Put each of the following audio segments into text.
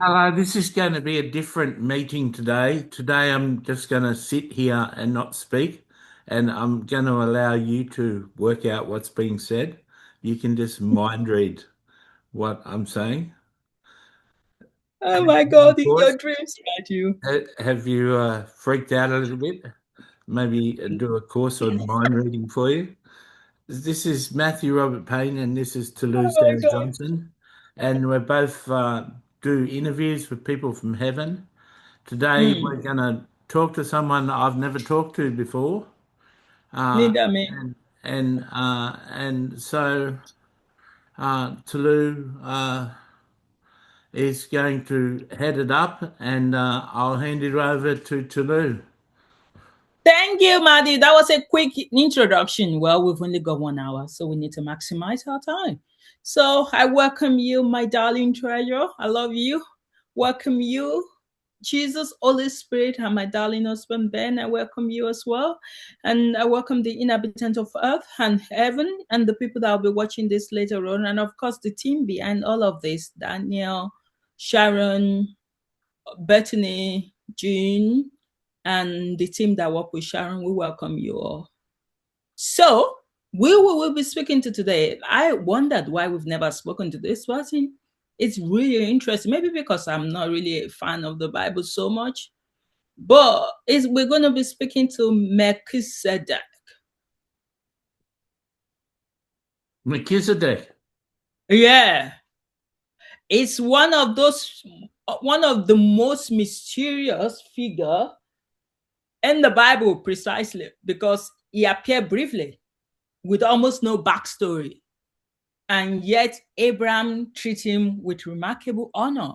Hello, this is going to be a different meeting today. Today I'm just going to sit here and not speak, and I'm going to allow you to work out what's being said. You can just mind read what I'm saying. Oh my God, in Pause. your dreams, Matthew. Have you freaked out a little bit? Maybe do a course on mind reading for you. This is Matthew Robert Payne, and this is Tolu Oh my Sarah God. Johnson, and we're both do interviews with people from heaven. Today, Hmm. we're going to talk to someone I've never talked to before, uh, Neither me. and so Tolu is going to head it up, and I'll hand it over to Tolu. Thank you, Matthew. That was a quick introduction. Well, we've only got 1 hour, so we need to maximize our time. So I welcome you, my darling treasure. I love you. Welcome you, Jesus, Holy Spirit, and my darling husband Ben. I welcome you as well. And I welcome the inhabitants of earth and heaven and the people that will be watching this later on. And of course, the team behind all of this, Daniel, Sharon, Bethany, Jean, and the team that work with Sharon. We welcome you all. So, we will be speaking to today. I wondered why we've never spoken to this person. It's really interesting. Maybe because I'm not really a fan of the Bible so much, but we're going to be speaking to Melchizedek. Melchizedek. Yeah, it's one of the most mysterious figure in the Bible, precisely because he appeared briefly with almost no backstory. And yet, Abraham treated him with remarkable honor.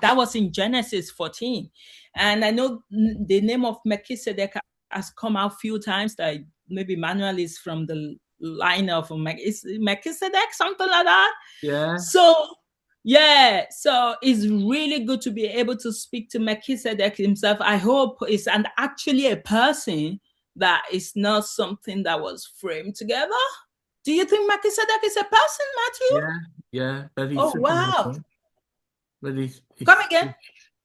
That was in Genesis 14. And I know the name of Melchizedek has come out a few times, that maybe Manuel is from the line of Melchizedek, something like that. Yeah. So, yeah, so it's really good to be able to speak to Melchizedek himself. I hope it's actually a person that is not something that was framed together. Do you think Melchizedek is a person, Matthew? Yeah, yeah, but he's Oh, wow. supernatural. But Come he's again.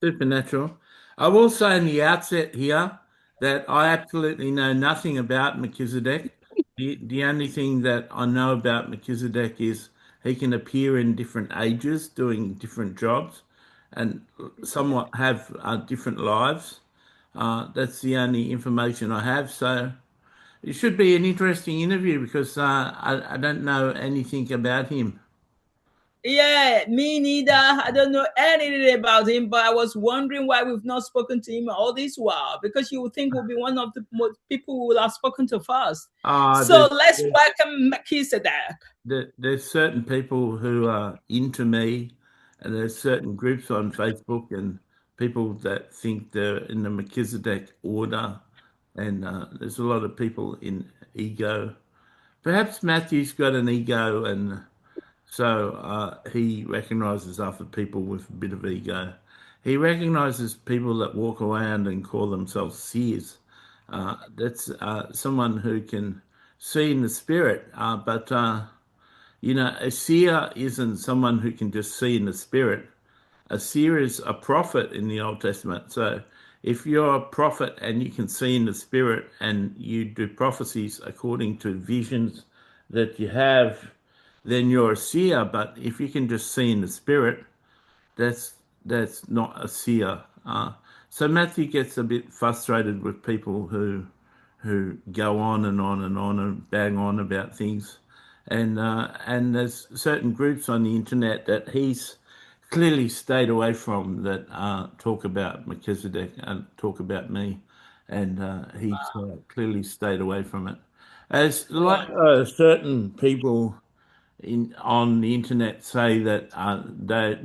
supernatural. I will say in the outset here that I absolutely know nothing about Melchizedek. The only thing that I know about Melchizedek is he can appear in different ages doing different jobs and somewhat have different lives. That's the only information I have. So it should be an interesting interview because I don't know anything about him. Yeah, me neither. I don't know anything about him, but I was wondering why we've not spoken to him all this while, because you would think we'll be one of the most people who will have spoken to first. Uh, So there's, let's welcome Melchizedek. there's certain people who are into me, and there's certain groups on Facebook and people that think they're in the Melchizedek order, and there's a lot of people in ego. Perhaps Matthew's got an ego, and so he recognizes other people with a bit of ego. He recognizes people that walk around and call themselves seers. That's someone who can see in the spirit, but a seer isn't someone who can just see in the spirit. A seer is a prophet in the Old Testament. So if you're a prophet and you can see in the spirit and you do prophecies according to visions that you have, then you're a seer. But if you can just see in the spirit, that's that's not a seer. So Matthew gets a bit frustrated with people who go on and on and on and bang on about things, and there's certain groups on the internet that he's clearly stayed away from that talk about Melchizedek and talk about me, and he's clearly stayed away from it. As like Wow. certain people in on the internet say that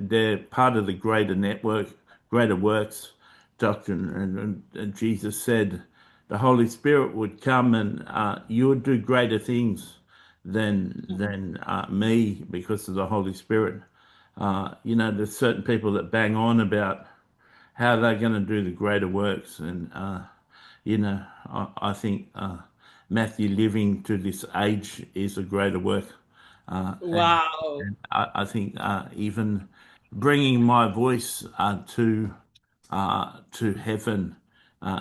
they're part of the greater network, greater works doctrine, and Jesus said the Holy Spirit would come and you would do greater things than me because of the Holy Spirit. There's certain people that bang on about how they're going to do the greater works, and I think Matthew living to this age is a greater work. And Wow. I think even bringing my voice to heaven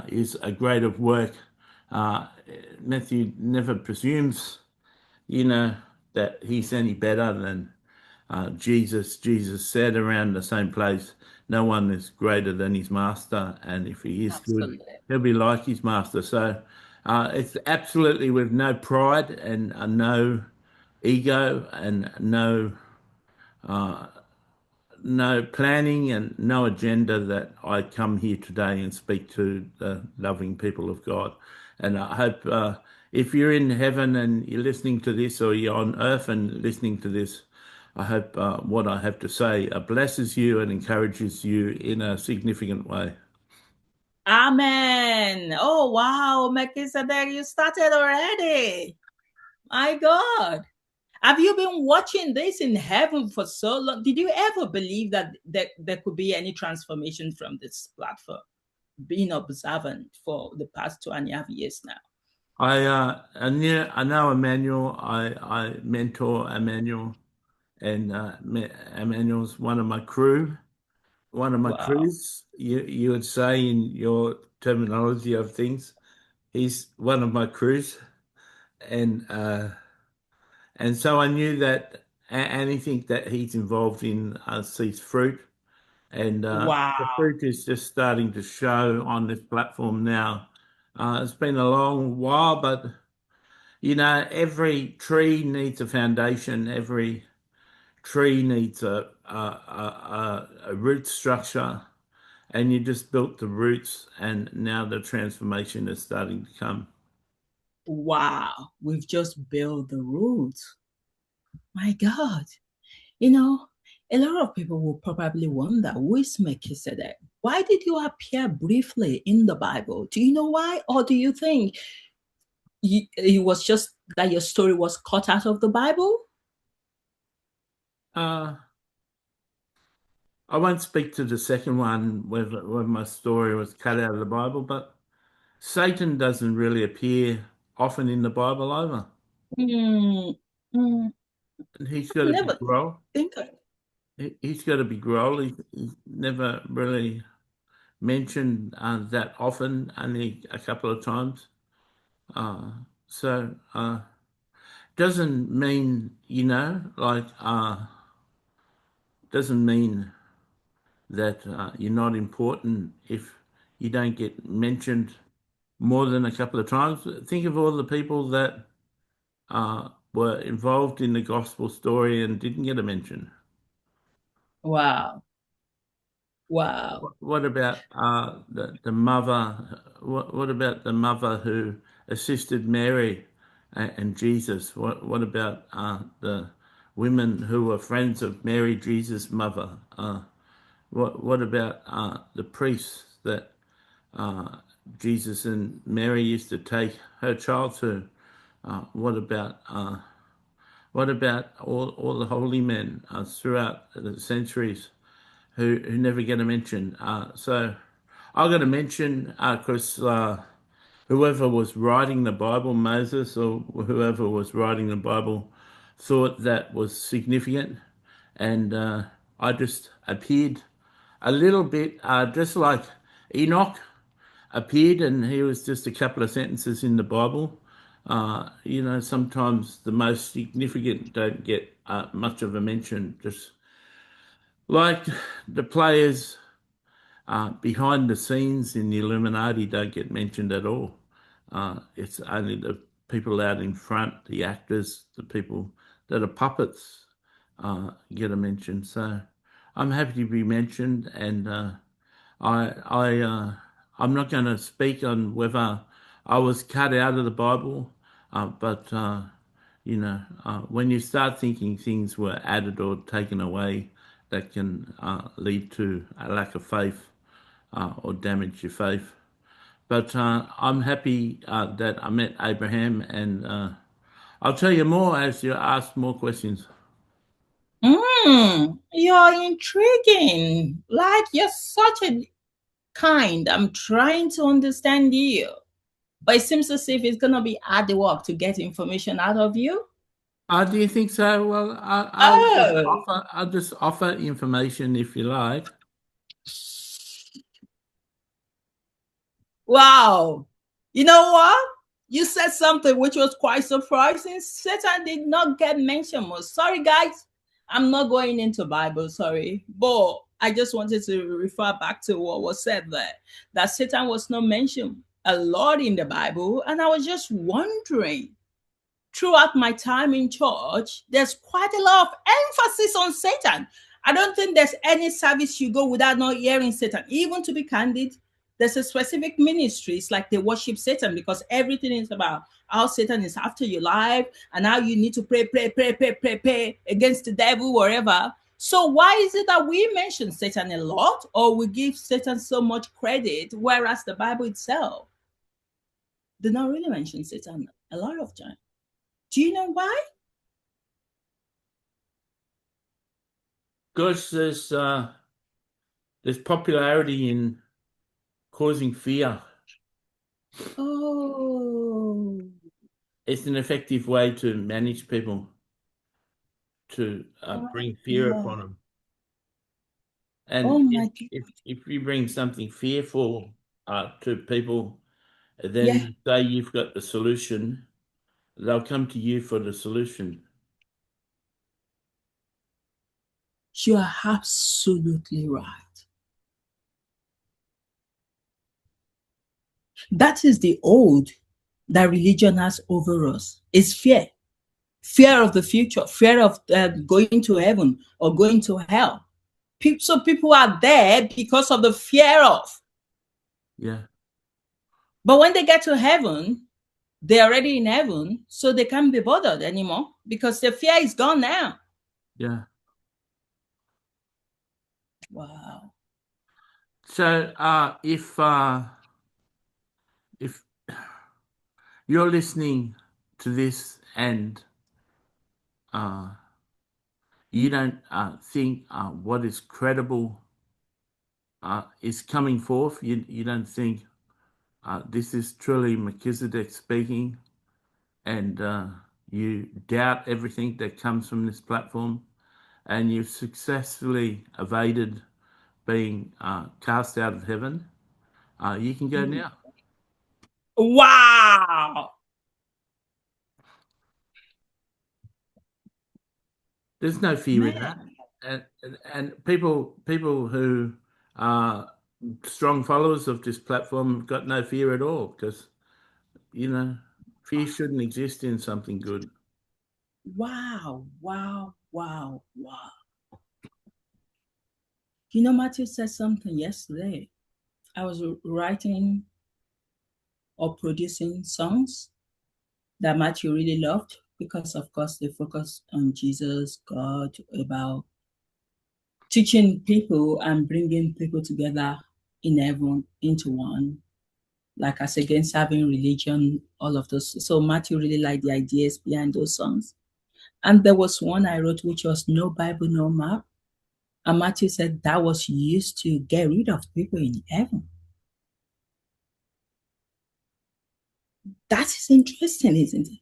is a greater work. Uh, Matthew never presumes, you know, that he's any better than Jesus. Jesus said around the same place, no one is greater than his master, and if he is good, Absolutely. he'll be like his master. So it's absolutely with no pride and no ego and no planning and no agenda that I come here today and speak to the loving people of God. And I hope if you're in heaven and you're listening to this, or you're on earth and listening to this, I hope what I have to say blesses you and encourages you in a significant way. Amen. Oh, wow. Melchizedek, you started already. My God. Have you been watching this in heaven for so long? Did you ever believe that there could be any transformation from this platform? Being observant for the past 2.5 years now. I know Emmanuel. I mentor Emmanuel, and Emmanuel's one of my crew. One of my Wow. crews, you would say in your terminology of things, he's one of my crews, and so I knew that anything that he's involved in sees fruit, and the Wow. fruit is just starting to show on this platform now. It's been a long while, but every tree needs a foundation. Every tree needs a root structure, and you just built the roots, and now the transformation is starting to come. Wow. We've just built the roots. My God. You know, a lot of people will probably wonder, who is Melchizedek? Why did you appear briefly in the Bible? Do you know why? Or do you think it was just that your story was cut out of the Bible? Uh, I won't speak to the second one, whether my story was cut out of the Bible, but Satan doesn't really appear often in the Bible either. Mm, mm, And he's I got a big never role. think. He's got a big role. He's never really mentioned that often, only a couple of times. Uh, so doesn't mean, doesn't mean that you're not important if you don't get mentioned more than a couple of times. Think of all the people that were involved in the gospel story and didn't get a mention. Wow. Wow. What about the mother? What about the mother who assisted Mary and Jesus? What about the women who were friends of Mary, Jesus' mother? What about the priests that uh, Jesus and Mary used to take her child to? What about all the holy men throughout the centuries who never get a mention? So I got a mention because whoever was writing the Bible, Moses or whoever was writing the Bible, thought that was significant, and I just appeared a little bit, just like Enoch appeared, and he was just a couple of sentences in the Bible. Sometimes the most significant don't get much of a mention, just like the players behind the scenes in the Illuminati don't get mentioned at all. It's only the people out in front, the actors, the people that are puppets get a mention. So I'm happy to be mentioned, and I'm not going to speak on whether I was cut out of the Bible, but when you start thinking things were added or taken away, that can lead to a lack of faith or damage your faith. But I'm happy that I met Abraham, and I'll tell you more as you ask more questions. You're intriguing. Like you're such a kind. I'm trying to understand you. But it seems as if it's gonna be hard work to get information out of you. Do you think so? Well, Oh, I'll just offer information if you like. wow. You know what? You said something which was quite surprising. Satan did not get mentioned. Sorry, guys. I'm not going into Bible, sorry. But I just wanted to refer back to what was said there. That Satan was not mentioned a lot in the Bible. And I was just wondering, throughout my time in church, there's quite a lot of emphasis on Satan. I don't think there's any service you go without not hearing Satan. Even to be candid, there's a specific ministry. It's like they worship Satan because everything is about how Satan is after your life and how you need to pray against the devil, wherever. So why is it that we mention Satan a lot or we give Satan so much credit, whereas the Bible itself did not really mention Satan a lot of time? Do you know why? Because there's popularity in causing fear. Oh, It's an effective way to manage people, to bring fear yeah. upon them. Oh And my God. if you bring something fearful to people, then Yeah, you say you've got the solution, they'll come to you for the solution. you are absolutely right. That is the old that religion has over us. Is fear. Fear of the future, fear of going to heaven or going to hell. So people are there because of the fear of. Yeah, But when they get to heaven, they're already in heaven, so they can't be bothered anymore because the fear is gone now. yeah. Wow. So if you're listening to this and uh, you don't think what is credible is coming forth, you don't think this is truly Melchizedek speaking, and you doubt everything that comes from this platform, and you've successfully evaded being cast out of heaven, you can go now. Wow. There's no fear in that, Man. and people who are strong followers of this platform have got no fear at all because fear shouldn't exist in something good. Wow, wow, wow, wow. You know, Matthew said something yesterday. I was writing or producing songs that Matthew really loved because, of course, they focus on Jesus, God, about teaching people and bringing people together in heaven into one, like as against having religion, all of those. So Matthew really liked the ideas behind those songs. And there was one I wrote, which was No Bible, No Map. And Matthew said that was used to get rid of people in heaven. That is interesting, isn't it?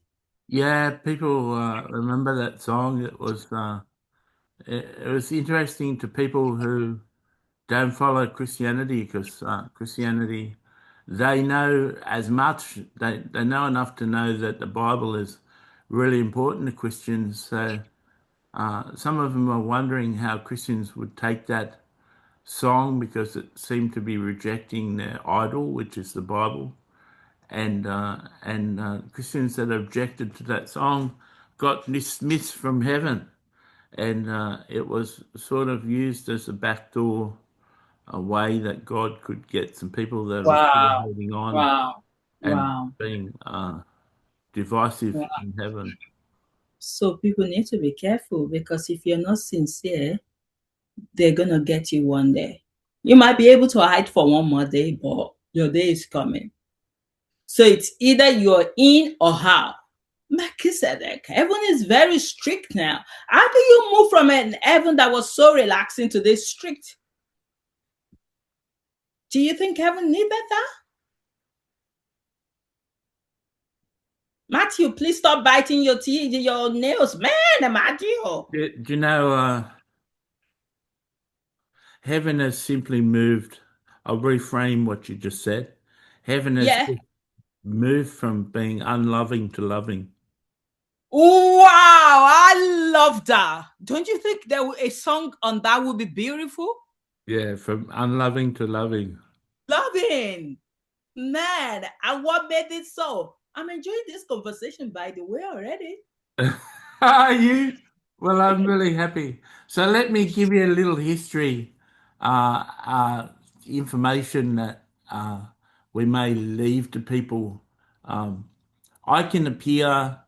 Yeah, people remember that song. It was interesting to people who don't follow Christianity because Christianity, they know as much, they know enough to know that the Bible is really important to Christians. So some of them are wondering how Christians would take that song because it seemed to be rejecting their idol, which is the Bible. And Christians that objected to that song got dismissed from heaven, and it was sort of used as a backdoor, a way that God could get some people that were still Wow. holding on Wow. and Wow. being divisive Wow. in heaven. So people need to be careful because if you're not sincere, they're gonna get you one day. You might be able to hide for one more day, but your day is coming. So it's either you're in or out. Melchizedek, heaven is very strict now. How do you move from an heaven that was so relaxing to this strict? Do you think heaven needed that? Matthew, please stop biting your teeth, your nails, man, Matthew. Do you know, heaven has simply moved. I'll reframe what you just said. Heaven has Yeah. moved from being unloving to loving. Wow, I love that. Don't you think that a song on that would be beautiful? Yeah, from unloving to loving. Loving, man. And what made it so? I'm enjoying this conversation, by the way, already. Are you? Well, I'm really happy. So let me give you a little history, uh, uh, information that we may leave to people. Um, I can appear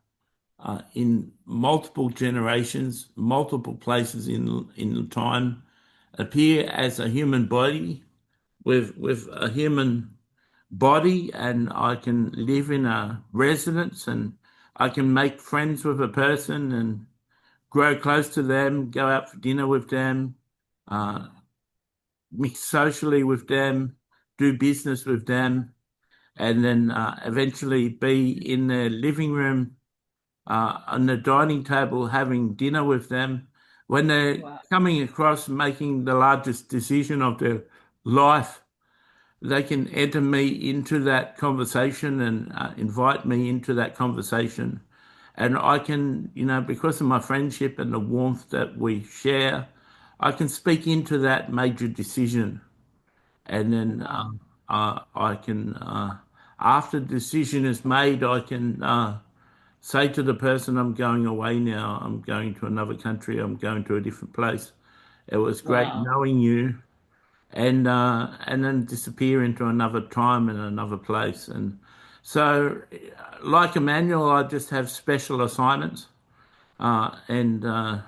in multiple generations, multiple places in time, appear as a human body with a human body, and I can live in a residence, and I can make friends with a person and grow close to them, go out for dinner with them, uh, mix socially with them, do business with them, and then eventually be in their living room, on the dining table, having dinner with them. When they're Wow. coming across making the largest decision of their life, they can enter me into that conversation and invite me into that conversation. And I can, because of my friendship and the warmth that we share, I can speak into that major decision. And then Wow. I can, after the decision is made, I can say to the person, I'm going away now, I'm going to another country, I'm going to a different place. It was great Wow. knowing you, and then disappear into another time and another place. And so, like Emmanuel, I just have special assignments, and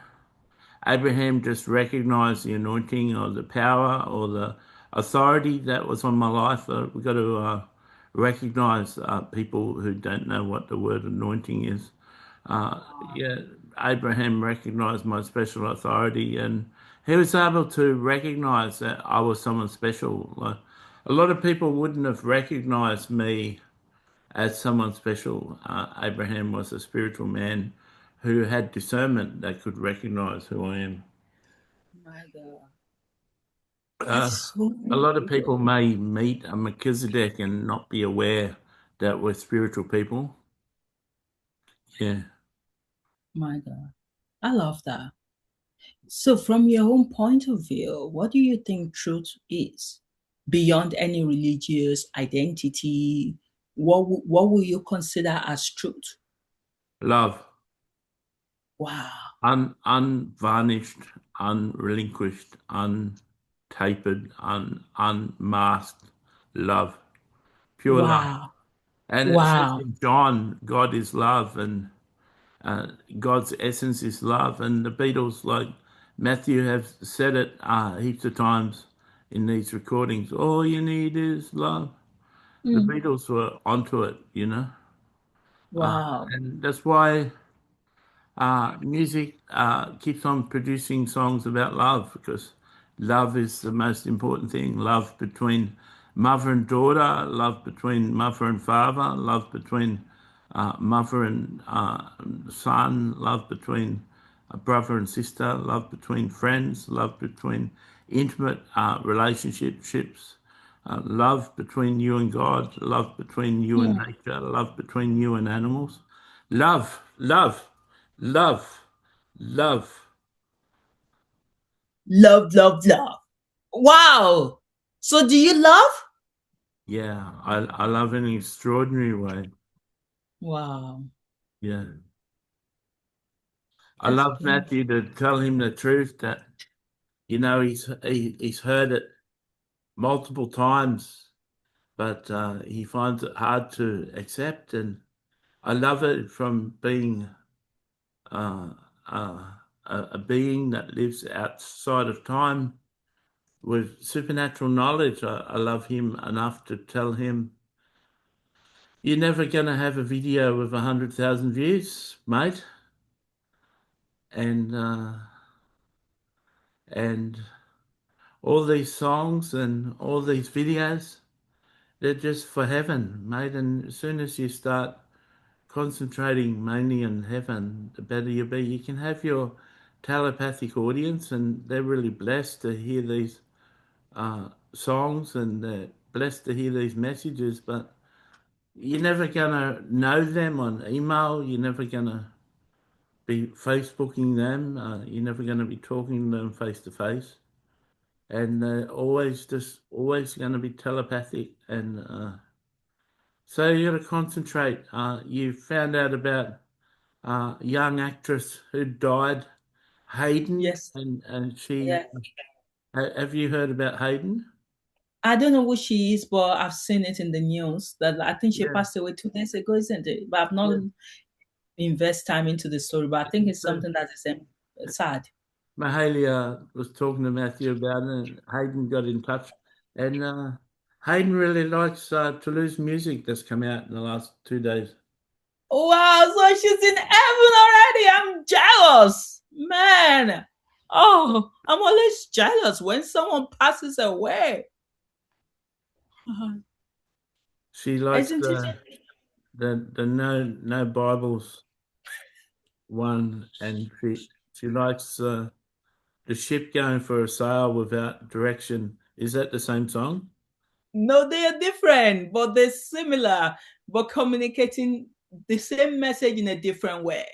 Abraham just recognized the anointing or the power or the authority that was on my life. We've got to recognize people who don't know what the word anointing is. Yeah, Abraham recognized my special authority, and he was able to recognize that I was someone special. A lot of people wouldn't have recognized me as someone special. Abraham was a spiritual man who had discernment that could recognize who I am. My God. Uh, That's so a lot of beautiful. people may meet a Melchizedek and not be aware that we're spiritual people. Yeah, My God. I love that. So, from your own point of view, what do you think truth is? Beyond any religious identity, what will you consider as truth? love. Wow. Unvarnished, unrelinquished, untapered, unmasked love, pure love. Wow. And it says Wow. in John, God is love, and God's essence is love. And the Beatles, like Matthew, have said it heaps of times in these recordings. All you need is love. The Mm. Beatles were onto it. Wow. And that's why music keeps on producing songs about love, because love is the most important thing. Love between mother and daughter, love between mother and father, love between mother and son, love between a brother and sister, love between friends, love between intimate relationships, love between you and God, love between you and Mm. nature, love between you and animals. Love, love, love, love. Love, love, love. Wow. So, do you love? Yeah, I love in an extraordinary way. Wow. Yeah. I That's love beautiful. Matthew to tell him the truth that, he's heard it multiple times, but he finds it hard to accept. And I love it from being uh, uh, a being that lives outside of time with supernatural knowledge. I love him enough to tell him, you're never going to have a video with 100,000 views, mate. And all these songs and all these videos, they're just for heaven, mate. And as soon as you start concentrating mainly on heaven, the better you be. You can have your telepathic audience, and they're really blessed to hear these songs, and they're blessed to hear these messages, but you're never going to know them on email. You're never going to be Facebooking them. You're never going to be talking to them face to face. And they're always going to be telepathic. And so you got to concentrate. You found out about a young actress who died, Hayden, Yes. and she. Yeah. Have you heard about Hayden? I don't know who she is, but I've seen it in the news that I think she Yeah, passed away 2 days ago, isn't it? But I've not yeah. invest time into the story, but I think it's something that is sad. Mahalia was talking to Matthew about it, and Hayden got in touch. And Hayden really likes Toulouse music that's come out in the last 2 days. Wow, so she's in heaven already. I'm jealous, man. Oh, I'm always jealous when someone passes away. She likes Isn't it? the no Bibles one, and she likes the ship going for a sail without direction. Is that the same song? No, they are different, but they're similar, but communicating the same message in a different way.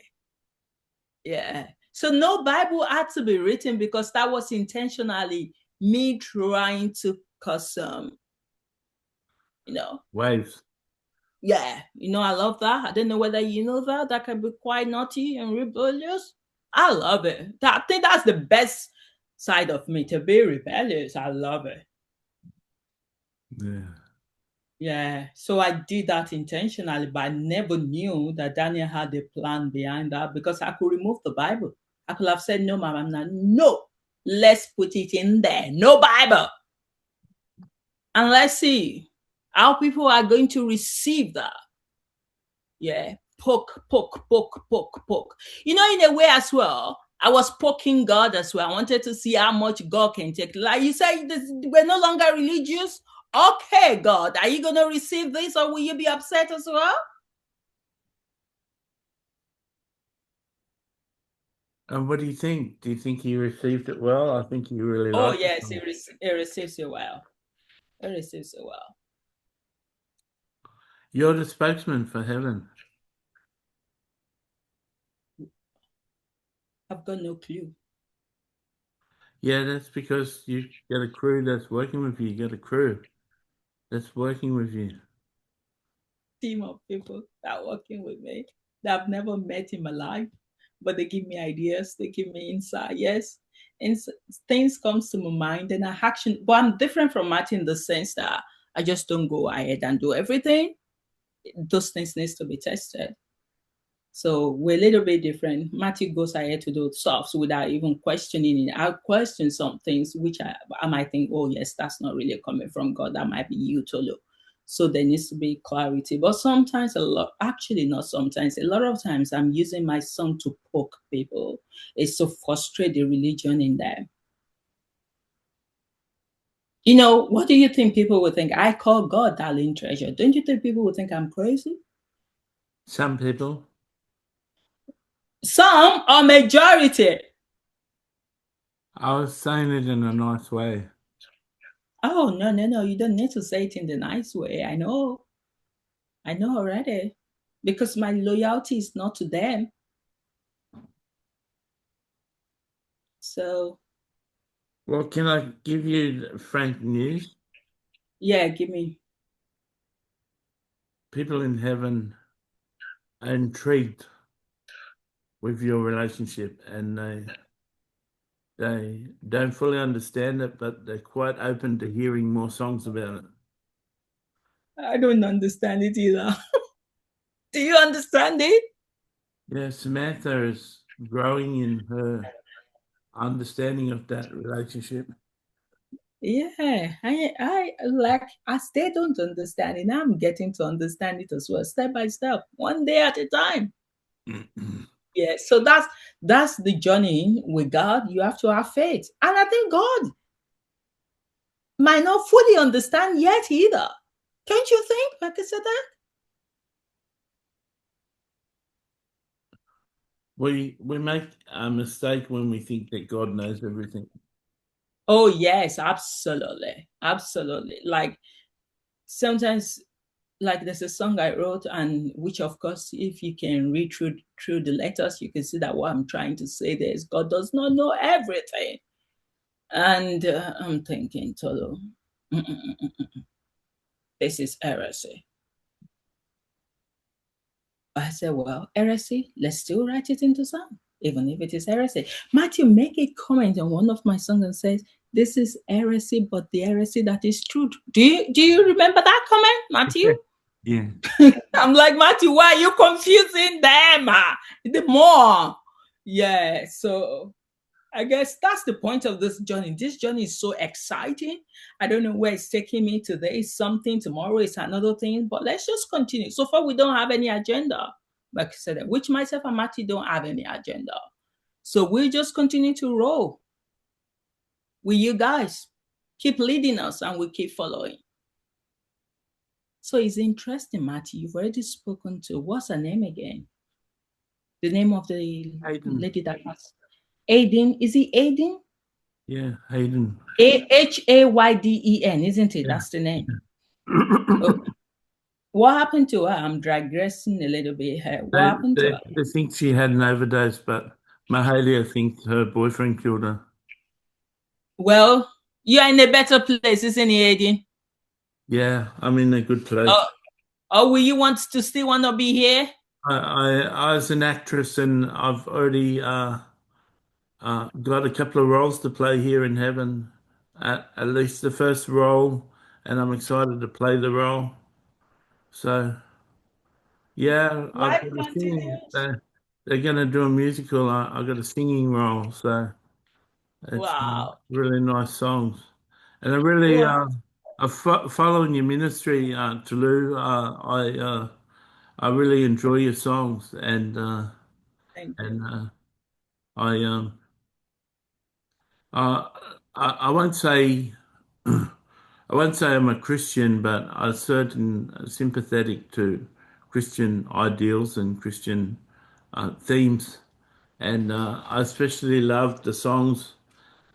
Yeah. So no Bible had to be written because that was intentionally me trying to cause you know, Waves. yeah, I love that. I don't know whether you know that. That can be quite naughty and rebellious. I love it. I think that's the best side of me, to be rebellious. I love it. Yeah. Yeah. So I did that intentionally, but I never knew that Daniel had a plan behind that because I could remove the Bible. I could have said, no, Mama, no, let's put it in there. No Bible. And let's see how people are going to receive that. Yeah. Poke, poke, poke, poke, poke. In a way as well, I was poking God as well. I wanted to see how much God can take. Like you said, we're no longer religious. Okay, God, are you going to receive this or will you be upset as well? And what do you think? Do you think he received it well? I think he really Oh, liked yes, it. it receives you well. It receives you well. You're the spokesman for heaven. I've got no clue. Yeah, that's because you got a crew that's working with you. You got a crew that's working with you. Team of people that are working with me that I've never met in my life, but they give me ideas, they give me insight. Yes, and things comes to my mind, and I action. But I'm different from Martin in the sense that I just don't go ahead and do everything. Those things needs to be tested. So we're a little bit different. Matthew goes ahead to do stuff without even questioning it. I question some things which I might think, oh yes, that's not really coming from God. That might be you, Tolu. So there needs to be clarity. But sometimes actually not sometimes, a lot of times I'm using my song to poke people. It's to frustrate the religion in them. What do you think people would think? I call God darling treasure. Don't you think people would think I'm crazy? Some people. Some or majority. I was saying it in a nice way. Oh, no, no, no. You don't need to say it in the nice way. I know. I know already. Because my loyalty is not to them. So, Well, can I give you frank news? yeah, give me. People in heaven are intrigued with your relationship, and they don't fully understand it, but they're quite open to hearing more songs about it. I don't understand it either. Do you understand it? Yeah, Samantha is growing in her understanding of that relationship. Yeah, I still don't understand it. Now I'm getting to understand it as well, step by step, one day at a time. Yeah, so that's the journey with God. You have to have faith, and I think God might not fully understand yet either. Don't you think, Melchizedek? we make a mistake when we think that God knows everything. Oh yes, absolutely, absolutely. Like sometimes, like there's a song I wrote, and which of course, if you can read through the letters, you can see that what I'm trying to say there is God does not know everything. And I'm thinking, Tolu, this is heresy. I said, well, heresy, let's still write it into song, even if it is heresy. Matthew make a comment on one of my songs and says, this is heresy, but the heresy that is true. Do you remember that comment, Matthew? Yeah. I'm like, Matthew, why are you confusing them? The more. Yeah, so I guess that's the point of this journey. This journey is so exciting. I don't know where it's taking me. Today is something, tomorrow is another thing, but let's just continue. So far, we don't have any agenda. Like I said, which myself and Matthew don't have any agenda. So we'll just continue to roll with you guys. Keep leading us and we'll keep following. So it's interesting, Matthew. You've already spoken to, what's her name again? The name of the Hayden. lady that was Aiden. Is it Aiden? Yeah, Hayden. Hayden, isn't it? Yeah. That's the name. Oh, what happened to her? I'm digressing a little bit here. What happened to her? They think she had an overdose, but Mahalia thinks her boyfriend killed her. Well, you're in a better place, isn't it, Aiden? Yeah, I'm in a good place. Or will you want to still want to be here? I was an actress, and I've already got a couple of roles to play here in heaven. At least the first role, and I'm excited to play the role. So yeah, I've Life got a singing. continues. They're going to do a musical. I got a singing role, so it's Wow. really nice songs, and I really Wow. following your ministry, Tolu. I really enjoy your songs, Thank you. and I uh, I won't say I won't say I'm a Christian, but I'm certain sympathetic to Christian ideals and Christian themes, and I especially love the songs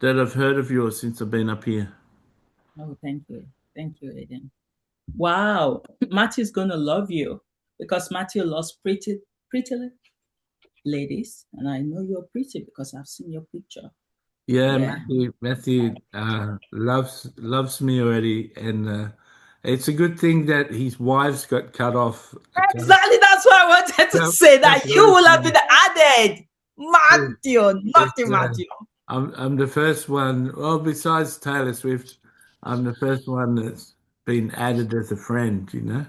that I've heard of yours since I've been up here. Oh, thank you. Thank you, Aiden. Wow. Matthew's gonna love you because Matthew loves pretty ladies. And I know you're pretty because I've seen your picture. Yeah, Yeah. Matthew loves me already, and it's a good thing that his wife's got cut off. Exactly. That's why I wanted to Cut say that you away will have from been added. me. Matthew, It's, naughty Matthew. I'm the first one. Well, besides Taylor Swift, I'm the first one that's been added as a friend. You know.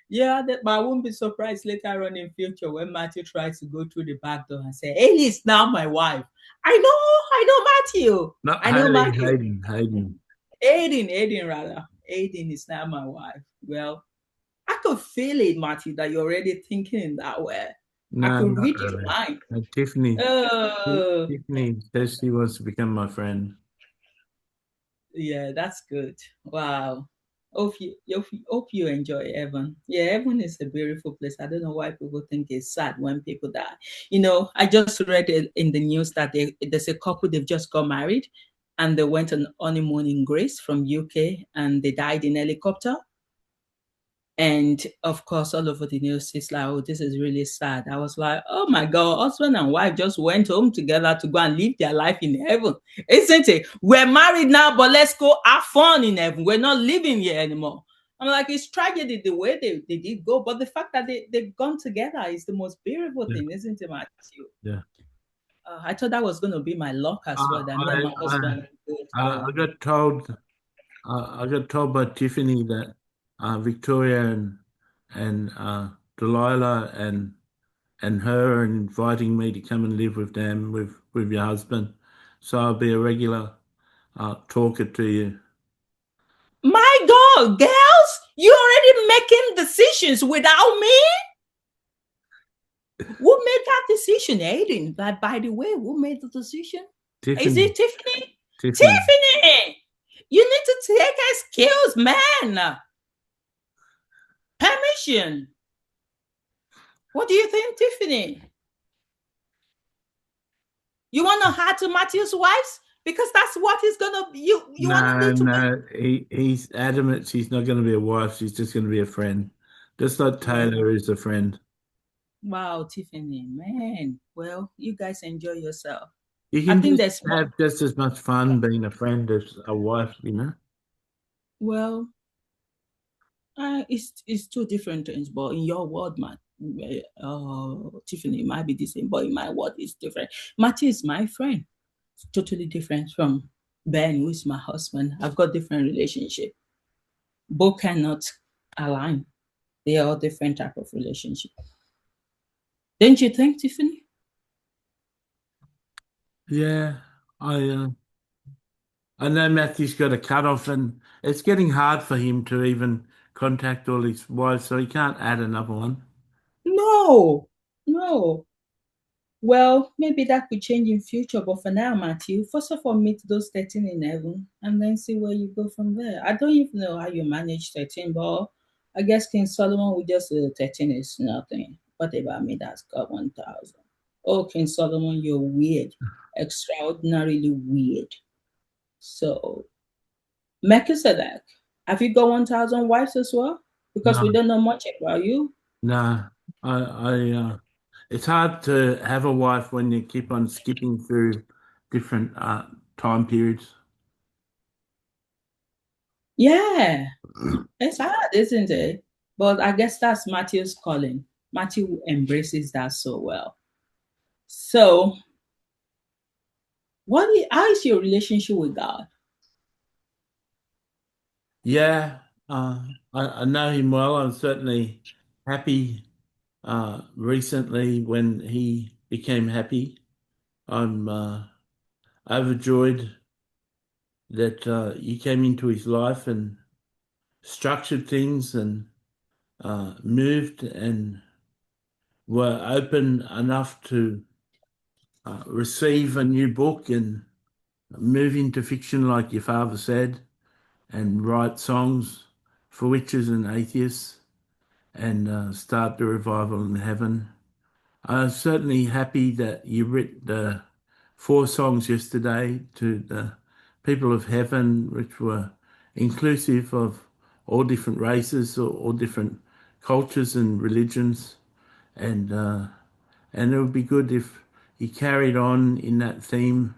Yeah, but I won't be surprised later on in future when Matthew tries to go through the back door and say, Haley is now my wife. I know Matthew. Not I know Haley, Matthew. Hayden. Aiden rather. Aiden is now my wife. Well, I could feel it, Matthew, that you're already thinking in that way. I No, could not read your really. mind. Tiffany. Oh, Tiffany says she wants to become my friend. yeah, that's good. Wow. Hope you enjoy heaven. Yeah, heaven is a beautiful place. I don't know why people think it's sad when people die. You know, I just read in the news that there's a couple, they've just got married and they went on honeymoon in Greece from UK and they died in helicopter. And of course, all over the news, it's like, oh, this is really sad. I was like, oh my God, husband and wife just went home together to go and live their life in heaven. Isn't it? We're married now, but let's go have fun in heaven. We're not living here anymore. I'm like, it's tragedy the way they did go, but the fact that they've gone together is the most beautiful Yeah, thing, isn't it, Matthew? yeah. I thought that was going to be my luck as well, that me and my husband would go together. I got told by Tiffany that Victoria and Delilah and her are inviting me to come and live with them with your husband. So I'll be a regular talker to you. My God, girls, you already making decisions without me? Who made that decision, Aiden? But by the way, who made the decision? Is Tiffany, it Tiffany? Tiffany, Tiffany! You need to take excuse, man. Permission. What do you think, Tiffany? You want to add to Matthew's wives? Because that's what he's gonna you want No, it to be. no, he's adamant she's not going to be a wife. She's just going to be a friend. Just like Taylor Wow. is a friend. Wow, Tiffany, man. Well, you guys enjoy yourself. You I can think just there's more. have just as much fun being a friend as a wife, you know? Well, it's two different things, but in your world, man, Tiffany, it might be the same, but in my world, it's different. Matthew is my friend. It's totally different from Ben, who is my husband. I've got different relationship. Both cannot align. They are different type of relationship. Don't you think, Tiffany? Yeah, I know Matthew's got a cut off, and it's getting hard for him to even contact all his wives, so he can't add another one. No, no. Well, maybe that could change in future, but for now, Matthew, first of all, meet those 13 in heaven and then see where you go from there. I don't even know how you manage 13, but I guess King Solomon would just say 13 is nothing. What about me that's got 1,000? Oh, King Solomon, you're weird, extraordinarily weird. So, Melchizedek, have you got 1,000 wives as well? Because No, we don't know much about you. no, it's hard to have a wife when you keep on skipping through different time periods. Yeah. It's hard, isn't it? But I guess that's Matthew's calling. Matthew embraces that so well. So, how is your relationship with God? Yeah, I know him well. I'm certainly happy recently when he became happy. I'm overjoyed that you came into his life and structured things and moved and were open enough to receive a new book and move into fiction, like your father said, and write songs for witches and atheists and start the revival in heaven. I'm certainly happy that you wrote the 4 songs yesterday to the people of heaven, which were inclusive of all different races or all different cultures and religions, and and it would be good if you carried on in that theme.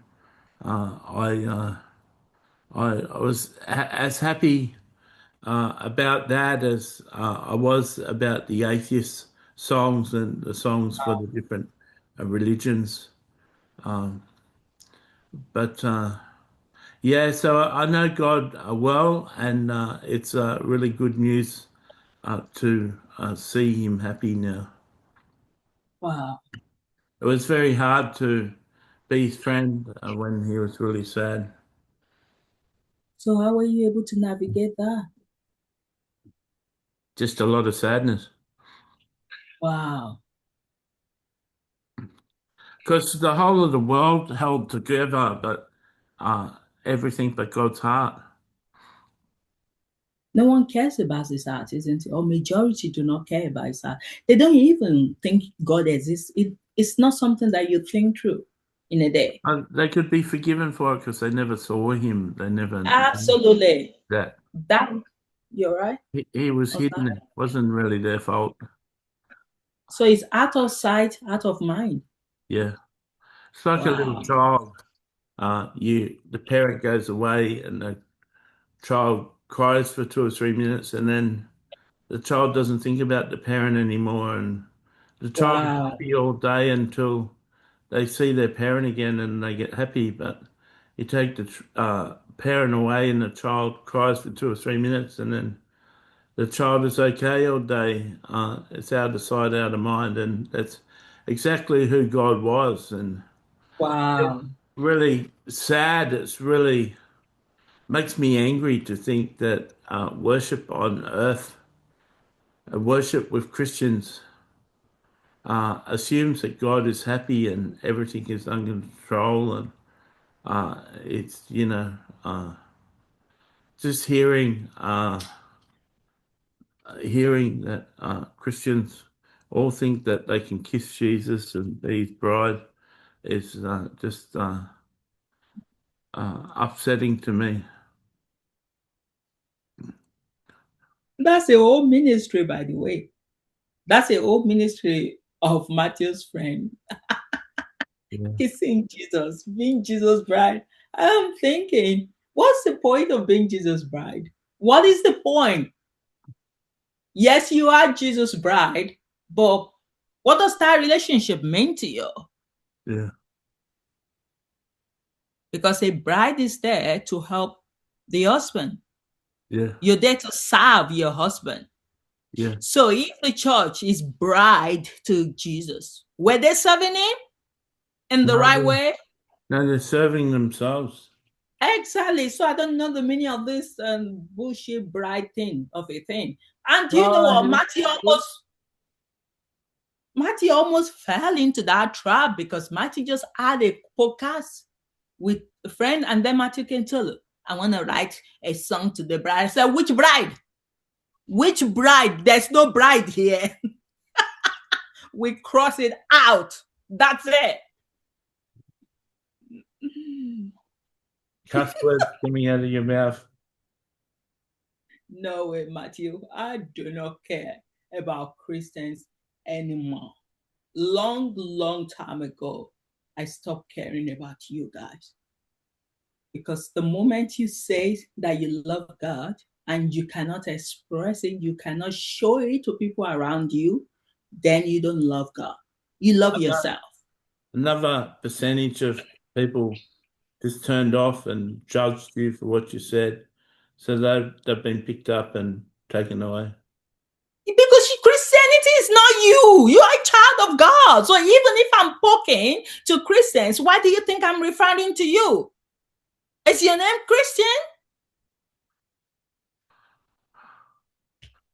Uh, I, uh, I was as happy about that as I was about the atheist songs and the songs for the different religions. Um, but yeah, so I know God well, and it's really good news to see him happy now. Wow. It was very hard to be his friend when he was really sad. So, how were you able to navigate that? Just a lot of sadness. Wow. Because the whole of the world held together, but uh, everything but God's heart. No one cares about his heart, isn't it? Or majority do not care about his heart. They don't even think God exists. It's not something that you think through in a day. They could be forgiven for it because they never saw him. They never knew Absolutely. that That you're right he was on hidden. that. It wasn't really their fault. So it's out of sight, out of mind. Yeah, it's like a little Wow. child. The parent goes away and the child cries for 2 or 3 minutes, and then the child doesn't think about the parent anymore, and the child is Wow. happy all day until they see their parent again and they get happy. But you take the parent away, and the child cries for 2 or 3 minutes, and then the child is okay all day. It's out of sight, out of mind, and that's exactly who God was. And Wow. really sad. It's really makes me angry to think that worship on earth, worship with Christians, assumes that God is happy and everything is under control, and it's just hearing that Christians all think that they can kiss Jesus and be his bride. is just upsetting to me. That's a whole ministry, by the way. That's a whole ministry of Matthew's friend. Yeah. He's seeing Jesus, being Jesus' bride. I'm thinking, what's the point of being Jesus' bride? What is the point? Yes, you are Jesus' bride, but what does that relationship mean to you? Yeah. Because a bride is there to help the husband. Yeah. You're there to serve your husband. Yeah. So if the church is bride to Jesus, were they serving him in the No, right way? no, they're serving themselves. Exactly. So I don't know the meaning of this bullshit bride thing of a thing. And you know what? Oh, Matthew almost fell into that trap because Matthew just had a podcast with a friend, and then Matthew can tell her, I want to write a song to the bride. I said, which bride? Which bride? There's no bride here. We cross it out. That's it. cuss words coming out of your mouth. No way, Matthew. I do not care about Christians anymore. Long time ago, I stopped caring about you guys. Because the moment you say that you love God and you cannot express it, you cannot show it to people around you, then you don't love God. You love yourself. Another percentage of people just turned off and judged you for what you said. So they've been picked up and taken away. Because Christianity is not you. You are a child of God. So even if I'm talking to Christians, why do you think I'm referring to you? Is your name Christian?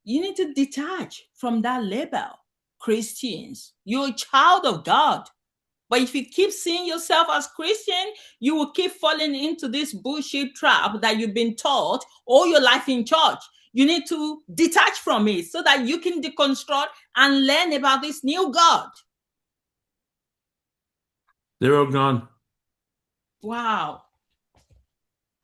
You need to detach from that label. Christians, you're a child of God. But if you keep seeing yourself as Christian, you will keep falling into this bullshit trap that you've been taught all your life in church. You need to detach from it so that you can deconstruct and learn about this new God. They're all gone. Wow.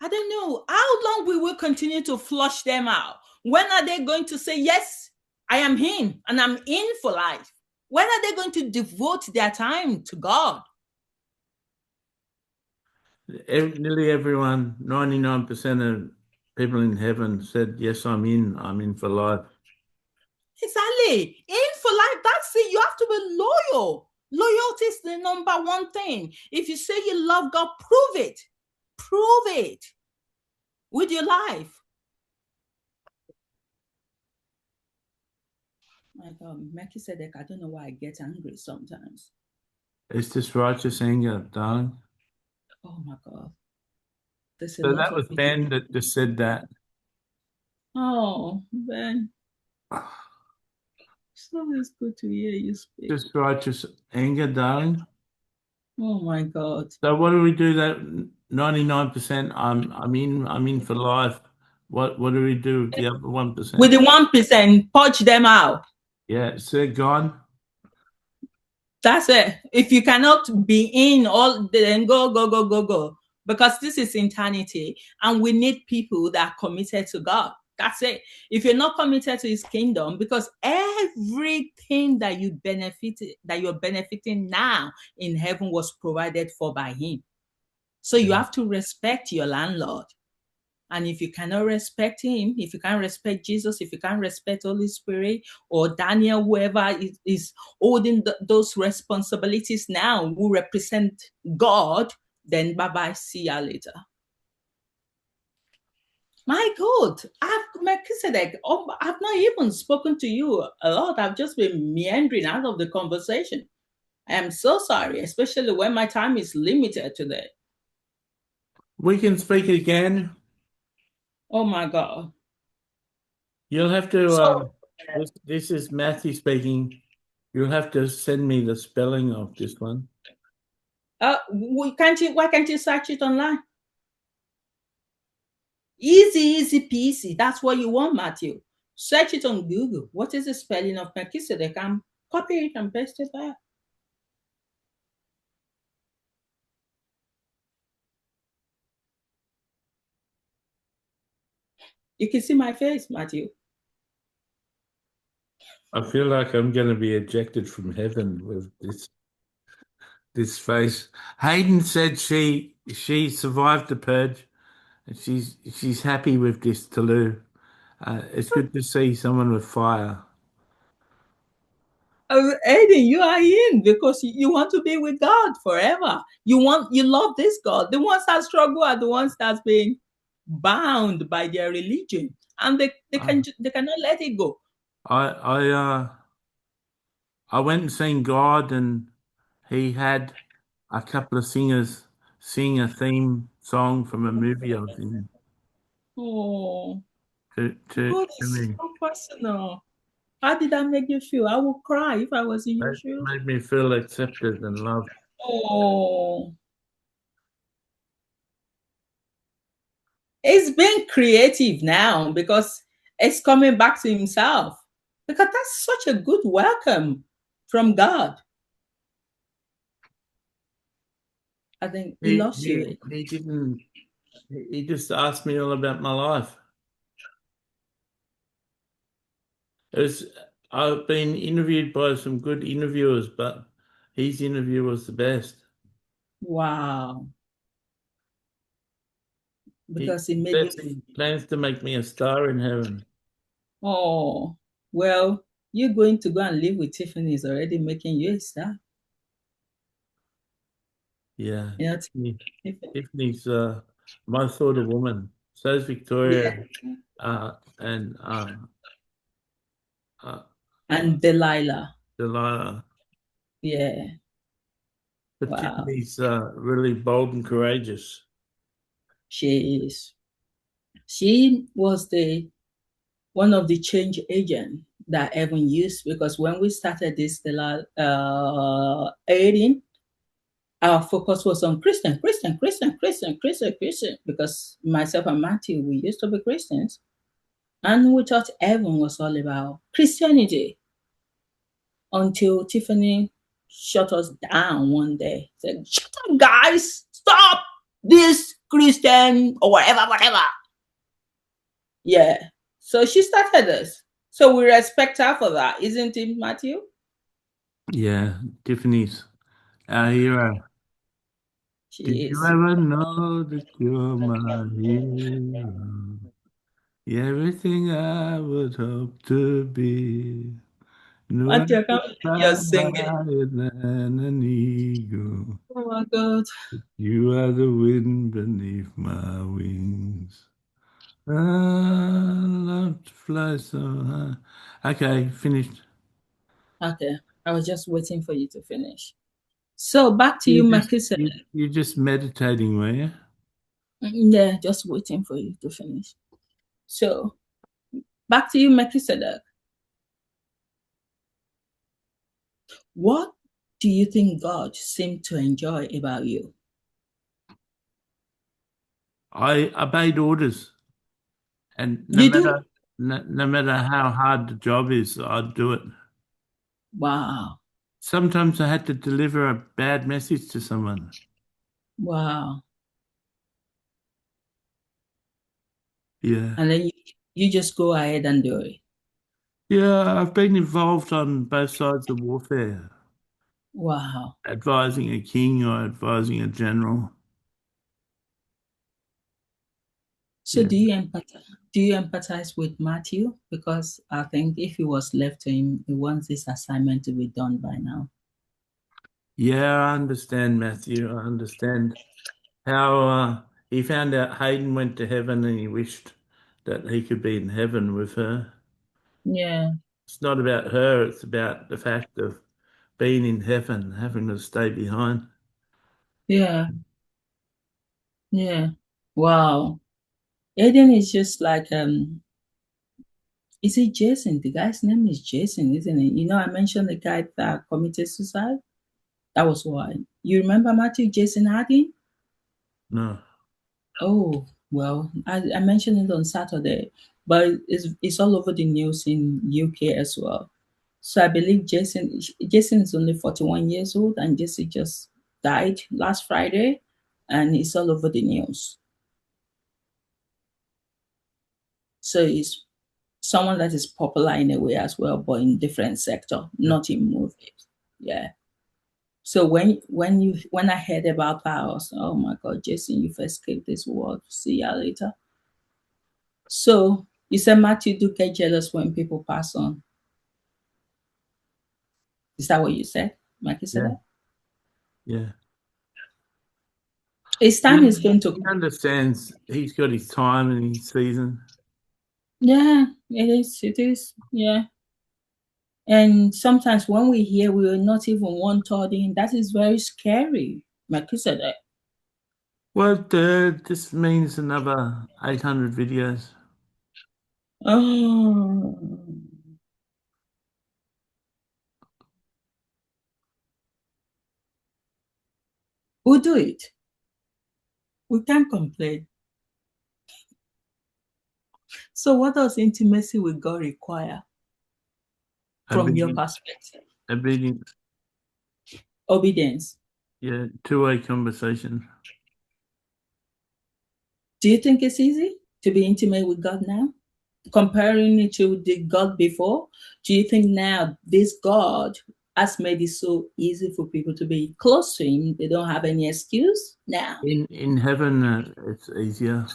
I don't know. How long we will continue to flush them out? When are they going to say, yes, I am him and I'm in for life? When are they going to devote their time to God? Nearly everyone, 99% of people in heaven said, yes, I'm in for life. Exactly. In for life, that's it. You have to be loyal. Loyalty is the number one thing. If you say you love God, prove it. Prove it with your life. My God, Melchizedek, I don't know why I get angry sometimes. It's just righteous anger, darling. Oh my God. There's a So lot that of was it. Ben that just said that. Oh, Ben. It's always good to hear you speak. Just righteous anger, darling. Oh my God. So what do we do that 99% I'm in for life? What do we do with the other 1%? With the 1%, punch them out. Yeah, so they're gone. That's it. If you cannot be in all, then go. Because this is eternity, and we need people that are committed to God. That's it. If you're not committed to His kingdom, because everything that you're benefiting now in heaven was provided for by Him. So you have to respect your landlord. And if you cannot respect him, if you can't respect Jesus, if you can't respect Holy Spirit or Daniel, whoever is holding those responsibilities now, who represent God, then bye-bye, see ya later. My God, Melchizedek, I've not even spoken to you a lot. I've just been meandering out of the conversation. I am so sorry, especially when my time is limited today. We can speak again. Oh my God. You'll have to, So, this is Matthew speaking. You'll have to send me the spelling of this one. why can't you search it online? Easy peasy. That's what you want, Matthew. Search it on Google. What is the spelling of Melchizedek? Copy it and paste it there. You can see my face, Matthew. I feel like I'm going to be ejected from heaven with this face. Hayden said she survived the purge, and she's happy with this Tolu. It's good to see someone with fire. Eddie, you are in because you want to be with God forever. You love this God. The ones that struggle are the ones that's been bound by their religion, and they cannot let it go. I went and seen God, and he had a couple of singers sing a theme song from a movie I was in Oh, to God is me. so personal. How did that make you feel? I would cry if I was in your It shoes. made me feel accepted and loved. Oh, it's being creative now because it's coming back to himself. Because that's such a good welcome from God. I think he He loves he you. he didn't. He just asked me all about my life. It was, I've been interviewed by some good interviewers, but his interview was the best. Wow. He Because it made says you, he plans to make me a star in heaven. oh, well, you're going to go and live with Tiffany is already making you a star. Yeah, You know, Tiffany. Tiffany's my sort of woman. So is Yeah. Victoria, and uh, And Delilah. Delilah. Yeah. But Wow. Tiffany's really bold and courageous. She is. She was the one of the change agent that Evan used because when we started this Stellar 18, our focus was on Christian, because myself and Matthew, we used to be Christians. And we thought Evan was all about Christianity until Tiffany shut us down one day. Said, "Shut up, guys! Stop this Christian or whatever." Yeah. So she started us. So we respect her for that, isn't it, Matthew? Yeah, Tiffany's our hero. Did She you is. ever know that you're my hero? You're everything I would hope to be. No, I Matthew, I can't could believe you're fly singing. higher than an eagle. Oh my God. You are the wind beneath my wings. I love to fly so high. Okay, finished. Okay. I was just waiting for you to finish. So back to you, Melchizedek. You're just meditating, were you? Yeah, just waiting for you to finish. So back to you, Melchizedek. What do you think God seemed to enjoy about you? I obeyed orders, and You do? no matter how hard the job is, I'd do it. Wow. Sometimes I had to deliver a bad message to someone. Wow. Yeah. And then you just go ahead and do it. Yeah, I've been involved on both sides of warfare, Wow. advising a king or advising a general. So Yeah. do you empathize with Matthew? Because I think if he was left to him, he wants this assignment to be done by now. Yeah, I understand, Matthew. I understand how he found out Hayden went to heaven and he wished that he could be in heaven with her. Yeah. It's not about her, it's about the fact of being in heaven, having to stay behind. Yeah. Yeah. Wow. Aiden is just like is it Jason? The guy's name is Jason, isn't it? You know, I mentioned the guy that committed suicide. That was why. You remember Matthew Jason Harding? No. Oh, well, I mentioned it on Saturday, but it's all over the news in UK as well. So I believe Jason is only 41 years old, and Jesse just died last Friday, and it's all over the news. So he's someone that is popular in a way as well, but in different sector, Yeah. not in movies. Yeah. So when I heard about that, I was oh my god, Jason, you've escaped this world. See ya later. So you said Matthew do get jealous when people pass on. Is that what you said? Mikey said Yeah. that? Yeah. His time is He going to he come. understands he's got his time and his season. Yeah, it is. It is. Yeah. And sometimes when we hear we are not even one third in, that is very scary. Mikey said that. Well, this means another 800 videos. Oh, we'll do it. We can't complain. So, what does intimacy with God require from your Obedient, perspective? obedient, Obedience. yeah, two-way conversation. Do you think it's easy to be intimate with God now? Comparing it to the God before, do you think now this God has made it so easy for people to be close to Him? They don't have any excuse now. In heaven, it's easier.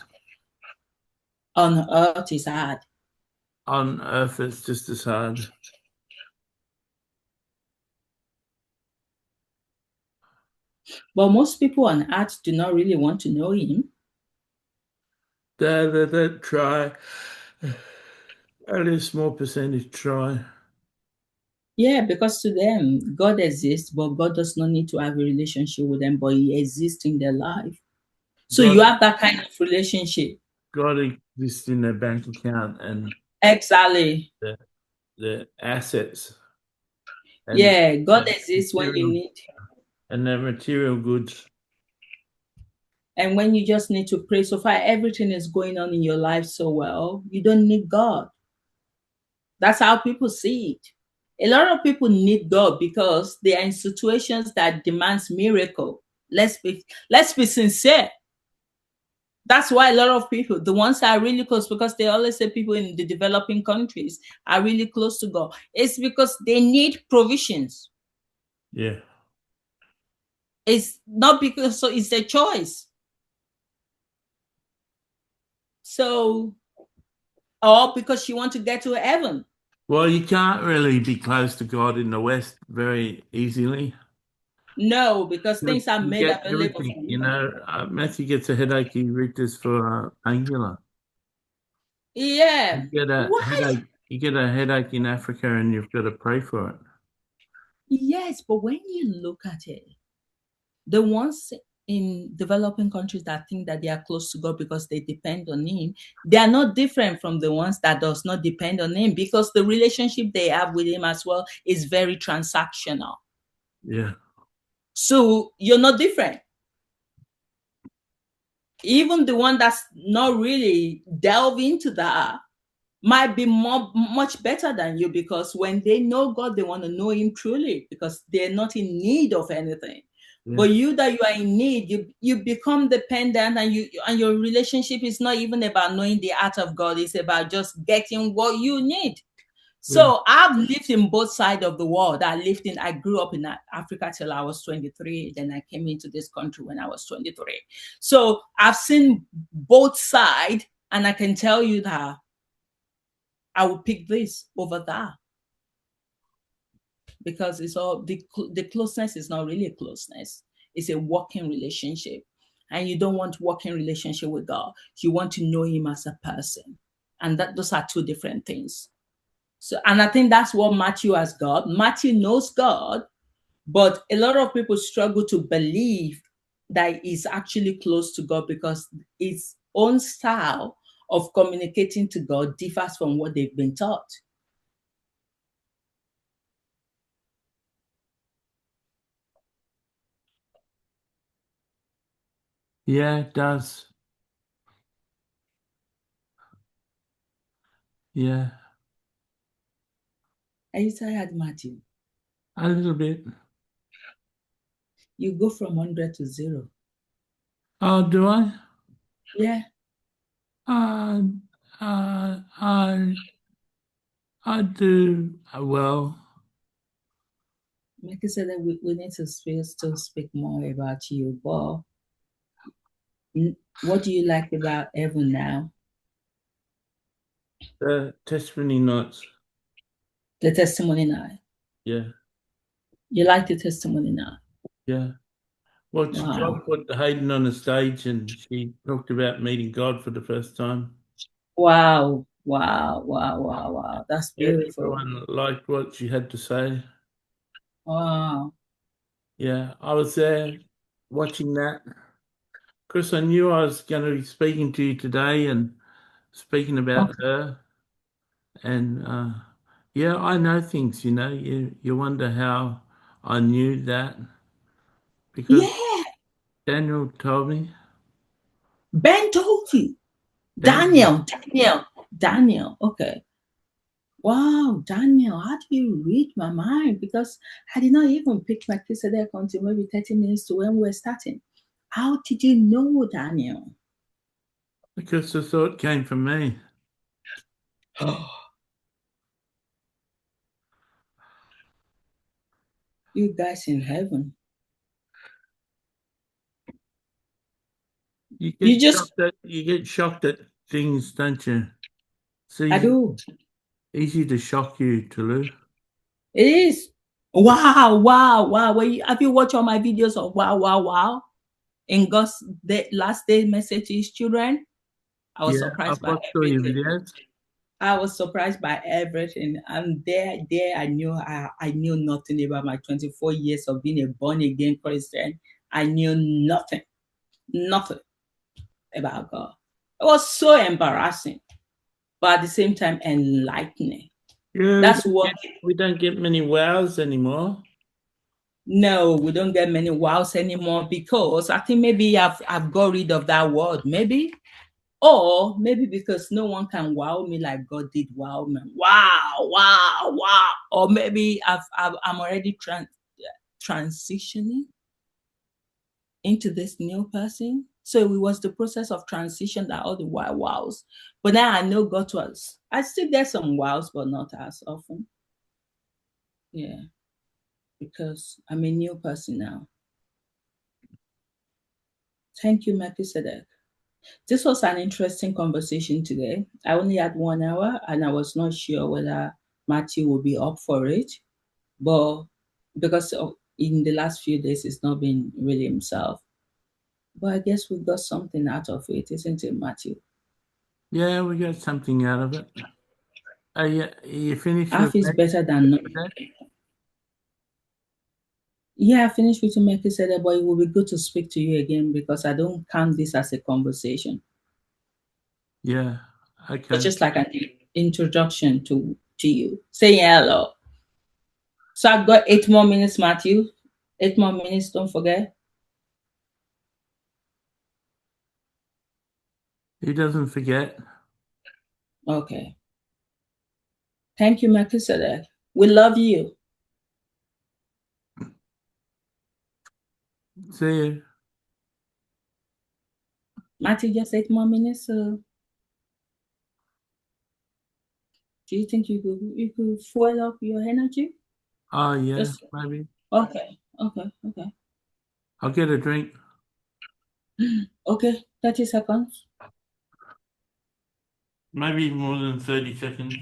On earth is hard. On earth, it's just as hard. But most people on earth do not really want to know Him. They try. Only a small percentage try. Yeah, because to them, God exists, but God does not need to have a relationship with them, but He exists in their life. So you God, have that kind of relationship. God exists in their bank account and Exactly. the, the assets and Yeah, God their exists when you material need Him. and their material goods. And when you just need to pray, so far everything is going on in your life so well, you don't need God. That's how people see it. A lot of people need God because they are in situations that demands miracle. Let's be sincere. That's why a lot of people, the ones that are really close, because they always say people in the developing countries are really close to God. It's because they need provisions. Yeah. It's not because so it's a choice. So, or because you want to get to heaven. Well, you can't really be close to God in the West very easily. No, because things are You made get available everything, for you. Matthew gets a headache, he reaches for painkiller. Yeah. You get a Why? headache. You get a headache in Africa, and you've got to pray for it. Yes, but when you look at it, the ones in developing countries that think that they are close to God because they depend on Him, they are not different from the ones that does not depend on Him because the relationship they have with Him as well is very transactional. Yeah, So you're not different. Even the one that's not really delve into that might be much better than you because when they know God, they want to know Him truly because they're not in need of anything. yeah, But you that you are in need, you become dependent, and your relationship is not even about knowing the art of God. It's about just getting what you need. yeah, So I've lived in both sides of the world. I grew up in Africa till I was 23. Then I came into this country when I was 23. So I've seen both sides, and I can tell you that I would pick this over that because it's all the closeness is not really a closeness. It's a working relationship, and you don't want working relationship with God. You want to know Him as a person, and that those are two different things. So, and I think that's what Matthew has got. Matthew knows God, but a lot of people struggle to believe that he's actually close to God because his own style of communicating to God differs from what they've been taught. yeah. It does. Yeah, Are you tired, Matthew? a little bit. You go from 100 to 0. Oh, do I? Yeah. Uh, I do well. Like I said, that we need to still speak more about you. But what do you like about heaven now? The testimony nights. The testimony night. Yeah, You like the testimony night? yeah. Watch Wow. God put Hayden on the stage, and she talked about meeting God for the first time. Wow. Wow. Wow. Wow. Wow. That's Yeah, beautiful. everyone liked what she had to say. Wow. Yeah, I was there watching that. Chris, I knew I was going to be speaking to you today and speaking about Okay. her. And yeah, I know things, you wonder how I knew that because Yeah. Daniel told me. Ben told you. Daniel. Daniel. Okay. Wow, Daniel, how do you read my mind? Because I did not even pick my Melchizedek until maybe 30 minutes to when we're starting. How did you know, Daniel? Because the thought came from me. You guys in heaven. You You get just, shocked at things, don't you? It's I easy, do. easy to shock you, Tolu. It is. Wow, wow, wow. Have you watched all my videos of wow, wow, wow? In God's last day message to his children? I was Yeah, I've surprised by watched all your everything. videos. I was surprised by everything. And there I knew nothing about my 24 years of being a born again Christian. I knew nothing about God. It was so embarrassing, but at the same time enlightening. Yeah, That's what we don't get many wows anymore. no, we don't get many wows anymore because I think maybe I've got rid of that word, maybe. Or maybe because no one can wow me like God did wow me. Wow, wow, wow. Or maybe I'm already transitioning into this new person. So it was the process of transition that all the wows. But now I know God was. I still get some wows, but not as often. Yeah, because I'm a new person now. Thank you, Melchizedek. This was an interesting conversation today. I only had 1 hour and I was not sure whether Matthew will be up for it. But because in the last few days, it's not been really himself. But I guess we got something out of it, isn't it, Matthew? Yeah, we got something out of it. Yeah, you finished with Half is me better than no. today? Yeah, I finished with you, Melchizedek, but it will be good to speak to you again because I don't count this as a conversation, Yeah, but okay. just like an introduction to you, saying hello. So I've got 8 more minutes, Matthew. 8 more minutes, don't forget. He doesn't forget. Okay. Thank you, Melchizedek. We love you. See you. Matthew, just 8 more minutes. So do you think you could fuel up your energy? Oh, yeah, Just maybe. okay, okay. I'll get a drink. Okay, 30 seconds. Maybe more than 30 seconds.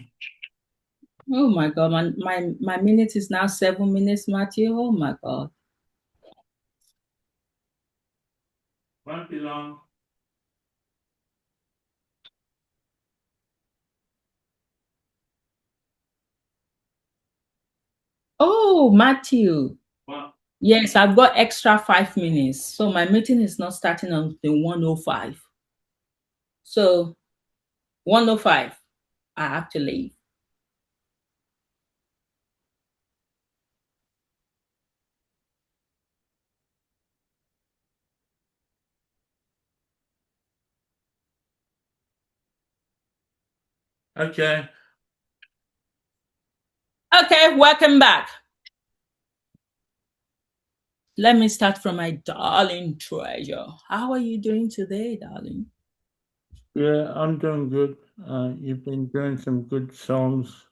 Oh my god, my minute is now 7 minutes, Matthew. Oh my god. Won't be long. Oh, Matthew. What? Yes, I've got extra 5 minutes. So my meeting is not starting until 1:05. So 1:05, I have to leave. Okay. Okay, welcome back. Let me start from my darling treasure. How are you doing today, darling? Yeah, I'm doing good. You've been doing some good songs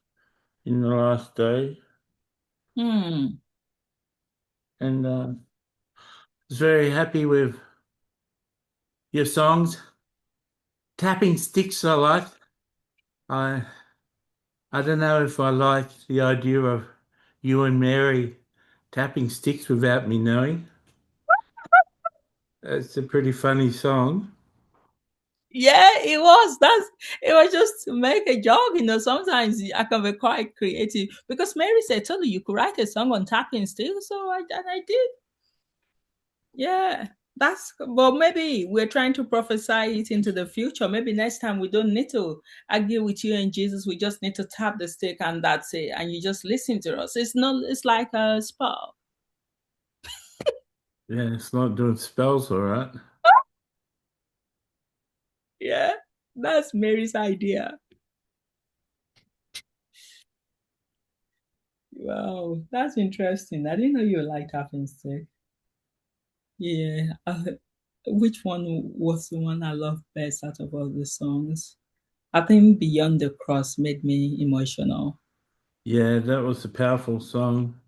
in the last day, Hmm. and was very happy with your songs. Tapping sticks, I like. I I don't know if I like the idea of you and Mary tapping sticks without me knowing. It's a pretty funny song. Yeah, it was. It was just to make a joke, Sometimes I can be quite creative because Mary said, "Tolu, you could write a song on tapping still." So I did. Yeah, but maybe we're trying to prophesy it into the future. Maybe next time we don't need to argue with you and Jesus. We just need to tap the stick and that's it. And you just listen to us. It's like a spell. Yeah, it's not doing spells, all right. Yeah, that's Mary's idea. Wow, that's interesting. I didn't know you liked tapping stick. Yeah. Which one was the one I loved best out of all the songs? I think Beyond the Cross made me emotional. Yeah, that was a powerful song.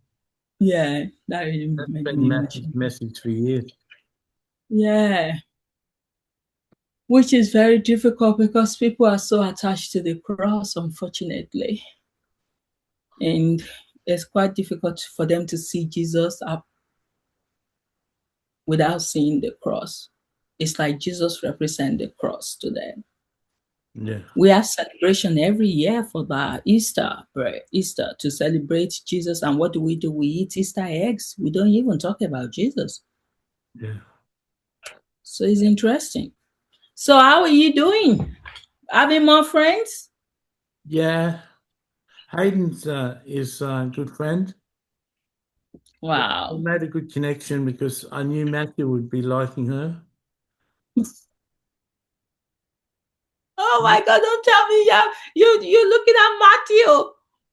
Yeah, that really That's made been me Matthew's emotional. message for years. Yeah, which is very difficult because people are so attached to the cross, unfortunately. And it's quite difficult for them to see Jesus up without seeing the cross. It's like Jesus represents the cross to them. Yeah, We have celebration every year for that Easter, right? Easter to celebrate Jesus. And what do? We eat Easter eggs. We don't even talk about Jesus. yeah. So it's interesting. So how are you doing? Having more friends? Yeah, Hayden's is a good friend. We Wow. made a good connection because I knew Matthew would be liking her. Oh my God! Don't tell me you looking at Matthew.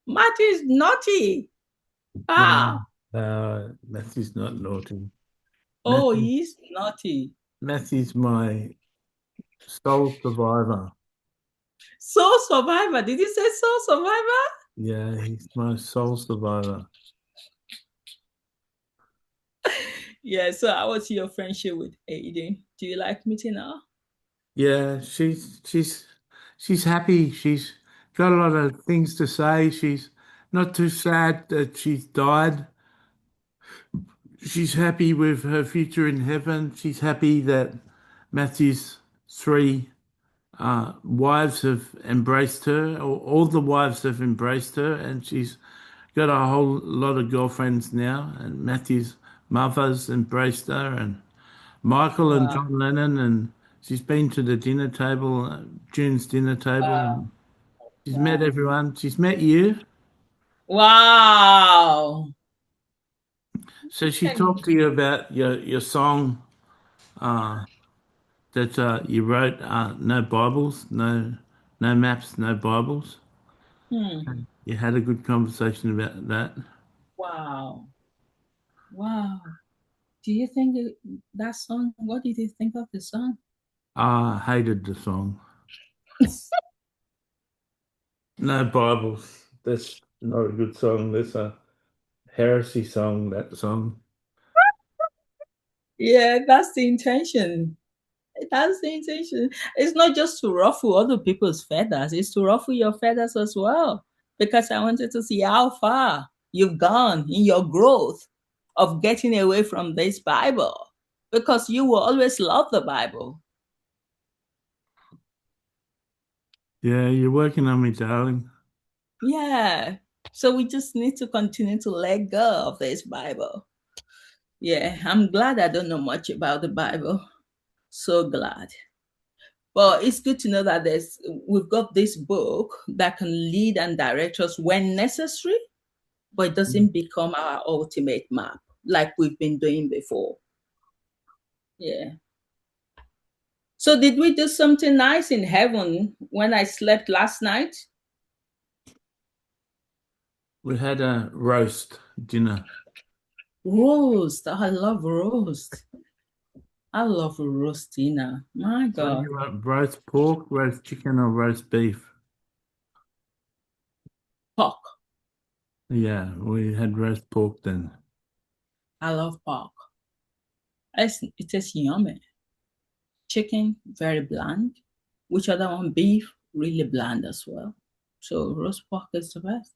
Matthew is naughty. No, Ah, Matthew's not naughty. oh, Matthew, he's naughty. Matthew's my soul survivor. Soul survivor. Did you say soul survivor? Yeah, he's my soul survivor. Yeah. So how was your friendship with Aiden? Do you like meeting her? Yeah, she's happy. She's got a lot of things to say. She's not too sad that she's died. She's happy with her future in heaven. She's happy that Matthew's three wives have embraced her, or all the wives have embraced her, and she's got a whole lot of girlfriends now. And Matthew's mother's embraced her, and Michael and Wow. John Lennon, and she's been to the dinner table, June's dinner table, Wow. and she's met Wow. everyone. She's met you. Wow. So she And, talked to you about your song uh, that you wrote, No Bibles, no maps, no Bibles. hmm. You had a good conversation about that. Wow. Wow. Do you think that song? What did you think of the song? I hated the song. No Bibles. That's not a good song. That's a heresy song, that song. Yeah, that's the intention. That's the intention. It's not just to ruffle other people's feathers, it's to ruffle your feathers as well. Because I wanted to see how far you've gone in your growth of getting away from this Bible. Because you will always love the Bible. Yeah, you're working on me, darling. Yeah. So we just need to continue to let go of this Bible. Yeah, I'm glad I don't know much about the Bible. So glad. But it's good to know that we've got this book that can lead and direct us when necessary, but it doesn't become our ultimate map like we've been doing before. Yeah. So did we do something nice in heaven when I slept last night? We had a roast dinner. Roast. I love roast. I love roast dinner. My So God. you want roast pork, roast chicken, or roast beef? Pork. Yeah, we had roast pork then. I love pork. It is yummy. Chicken, very bland. Which other one? Beef, really bland as well. So roast pork is the best.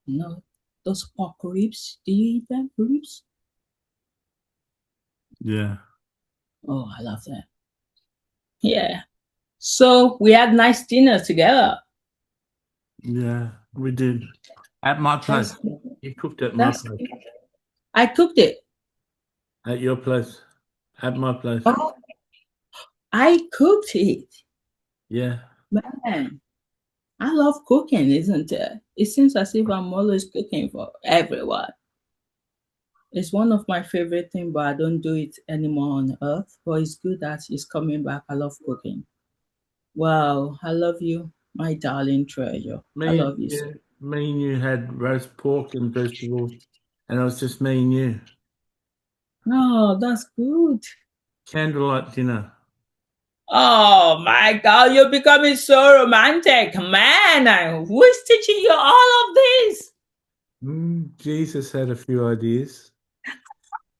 No, those pork ribs. Do you eat them? Ribs? Yeah. Oh, I love that. Yeah. So we had nice dinner together. Yeah, we did. At my place. That's You cooked at my that's. place. I cooked it. At your place. At my place. Oh, I cooked it. Yeah. Man, I love cooking, isn't it? It seems as if I'm always cooking for everyone. It's one of my favorite things, but I don't do it anymore on earth. But it's good that it's coming back. I love cooking. Wow, I love you, my darling treasure. I Me and love you so. you, me and you had roast pork and vegetables, and it was just me and you. Oh, that's good. Candlelight dinner. Oh my God, you're becoming so romantic, man. Who is teaching you all of this? Jesus had a few ideas.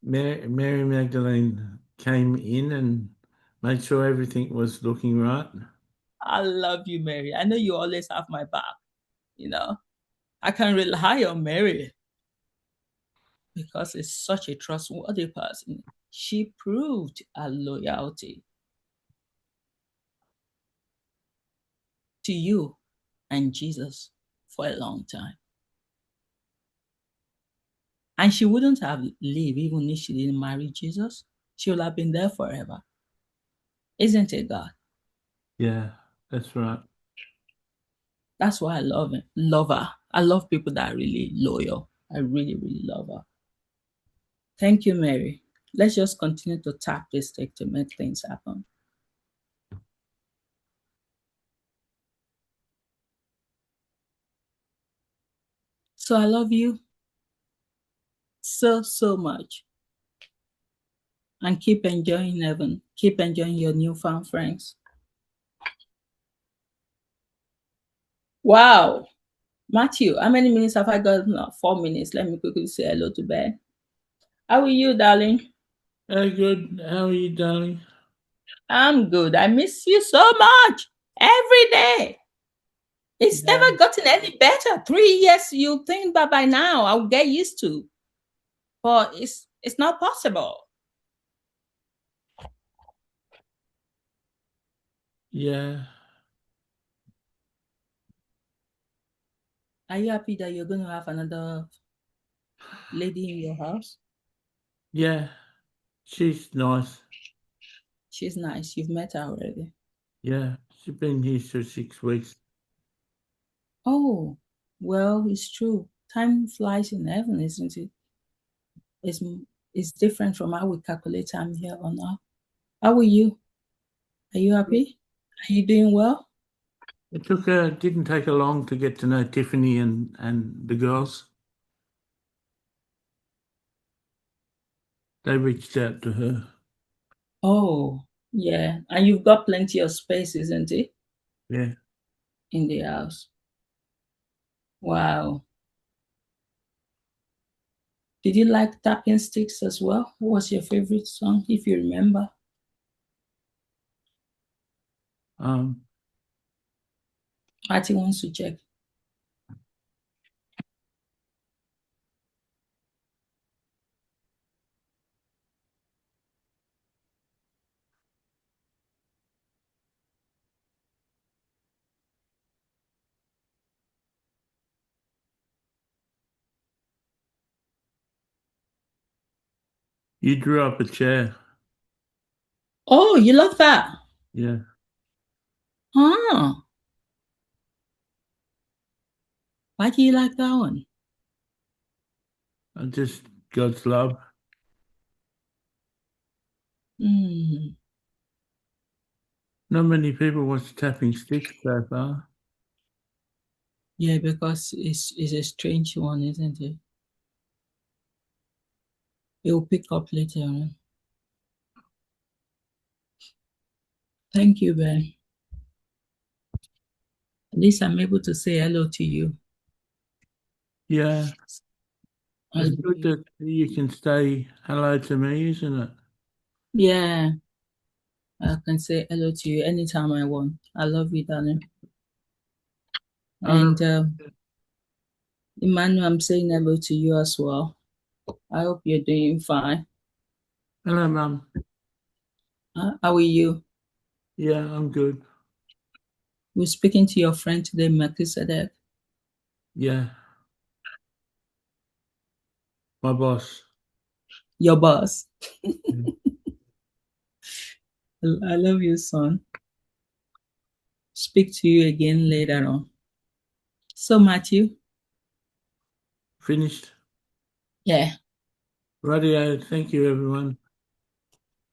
Mary Magdalene came in and made sure everything was looking right. I love you, Mary. I know you always have my back. You know, I can rely on Mary because it's such a trustworthy person. She proved her loyalty to you and Jesus for a long time. And she wouldn't have lived even if she didn't marry Jesus. She would have been there forever. Isn't it, God? Yeah, that's right. That's why I love it. Love her. I love people that are really loyal. I really, really love her. Thank you, Mary. Let's just continue to tap this stick to make things happen. So I love you so, so much. And keep enjoying heaven. Keep enjoying your newfound friends. Wow. Matthew, how many minutes have I got now? 4 minutes. Let me quickly say hello to Ben. How are you, darling? Good. How are you, darling? I'm good. I miss you so much. Every day. It's Yeah. never gotten any better. 3 years, you think that by now I'll get used to. But it's not possible. Yeah. Are you happy that you're going to have another lady in your house? Yeah. She's nice. She's nice. You've met her already. Yeah. She's been here for 6 weeks. Oh, well, it's true. Time flies in heaven, isn't it? It's, it's different from how we calculate time here on earth. How are you? Are you happy? Are you doing well? Didn't take her long to get to know Tiffany and the girls. They reached out to her. Oh, yeah. And you've got plenty of space, isn't it? Yeah. In the house. Wow. Did you like tapping sticks as well? What was your favorite song, if you remember? Um, Marty wants to check. you drew up a chair. Oh, you love that? Yeah. Huh. Why do you like that one? Just God's love. Mm. Not many people watch tapping sticks so far. Yeah, because it's a strange one, isn't it? It will pick up later on. Thank you, Ben. At least I'm able to say hello to you. Yeah. It's good that you can say hello to me, isn't it? Yeah. I can say hello to you anytime I want. I love you, darling. And Emmanuel, I'm saying hello to you as well. I hope you're doing fine. Hello, Mum. How are you? Yeah, I'm good. We're speaking to your friend today, Melchizedek. Yeah. My boss. Your boss. Mm. I love you, son. Speak to you again later on. So, Matthew. Finished. Yeah. Radio. Thank you, everyone.